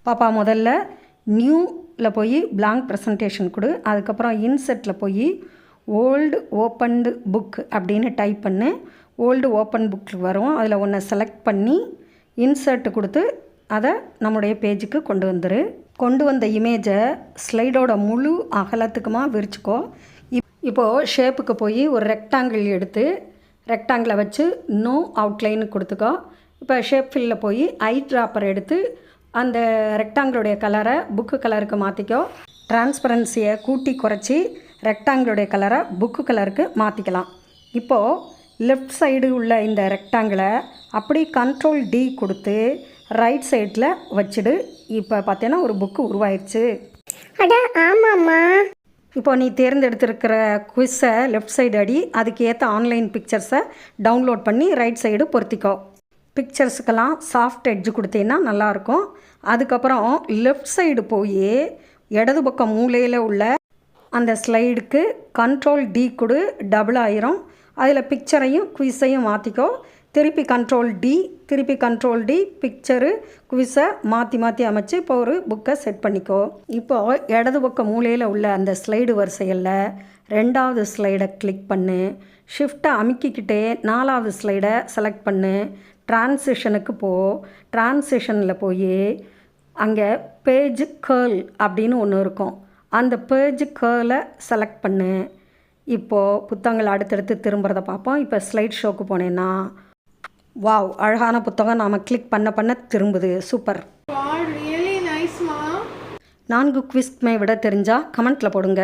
பாப்பா முதல்ல நியூவில் போய் blank ப்ரெசன்டேஷன் கொடு. அதுக்கப்புறம் இன்செர்ட்டில் போய் ஓல்டு ஓப்பன்டு புக் அப்படின்னு டைப் பண்ணு. ஓல்டு ஓப்பன் புக் வரும். அதில் ஒன்றை செலக்ட் பண்ணி இன்சர்ட் கொடுத்து அதை நம்முடைய பேஜுக்கு கொண்டு வந்துரு. கொண்டு வந்த இமேஜை ஸ்லைடோட முழு அகலத்துக்குமா விரிச்சுக்கோ. இப்போது ஷேப்புக்கு போய் ஒரு ரெக்டாங்கிள் எடுத்து ரெக்டாங்கிளை வச்சு நோ அவுட்லைன் கொடுத்துக்கோ. இப்போ ஷேப் ஃபில்லில் போய் ஐ ட்ராப்பர் எடுத்து அந்த ரெக்டாங்கிளுடைய கலரை புக்கு கலருக்கு மாற்றிக்கோ. டிரான்ஸ்பரன்சியை கூட்டி குறைச்சி ரெக்டாங்கிளுடைய கலரை புக்கு கலருக்கு மாற்றிக்கலாம். இப்போது லெஃப்ட் சைடு உள்ள இந்த ரெக்டாங்கிளை அப்படி கண்ட்ரோல் டி கொடுத்து ரைட் சைடில் வச்சுடு. இப்போ பார்த்தீங்கன்னா ஒரு புக்கு உருவாயிடுச்சு. அட ஆமாம்மா. இப்போ நீ தேர்ந்தெடுத்திருக்கிற குவிஸை லெஃப்ட் சைடு அடி. அதுக்கு ஏற்ற ஆன்லைன் பிக்சர்ஸை டவுன்லோட் பண்ணி ரைட் சைடு பொருத்திக்கோ. பிக்சர்ஸுக்கெல்லாம் சாஃப்ட் எட்ஜ் கொடுத்தீங்கன்னா நல்லாயிருக்கும். அதுக்கப்புறம் லெஃப்ட் சைடு போய் இடது பக்கம் மூலையில் உள்ள அந்த ஸ்லைடுக்கு கண்ட்ரோல் டி கொடு. டபுள் ஆயிரும். அதில் பிக்சரையும் குவிஸையும் மாற்றிக்கோ. திருப்பி கண்ட்ரோல் டி பிக்சரு குவிஸை மாற்றி அமைச்சு இப்போ ஒரு புக்கை செட் பண்ணிக்கோ. இப்போது இடது பக்கம் மூலையில் உள்ள அந்த ஸ்லைடு வரிசைகளில் 2வது ஸ்லைடை கிளிக் பண்ணு. ஷிஃப்ட்டை அமுக்கிக்கிட்டே 4வது ஸ்லைடை செலக்ட் பண்ணு. டிரான்சிஷனுக்கு டிரான்சிஷனில் போய் அங்கே பேஜ் கேர்ள் அப்படின்னு ஒன்று இருக்கும். அந்த பேஜ் கேர்ளை செலக்ட் பண்ணு. இப்போது புத்தகங்கள் அடுத்தடுத்து திரும்புறதை பார்ப்போம். இப்போ ஸ்லைட் ஷோக்கு போனேன்னா வாவ், அழகான புத்தகம் நாம் கிளிக் பண்ண திரும்புது. சூப்பர். 4 குவிஸ்மே விட தெரிஞ்சால் கமெண்ட்டில் போடுங்க.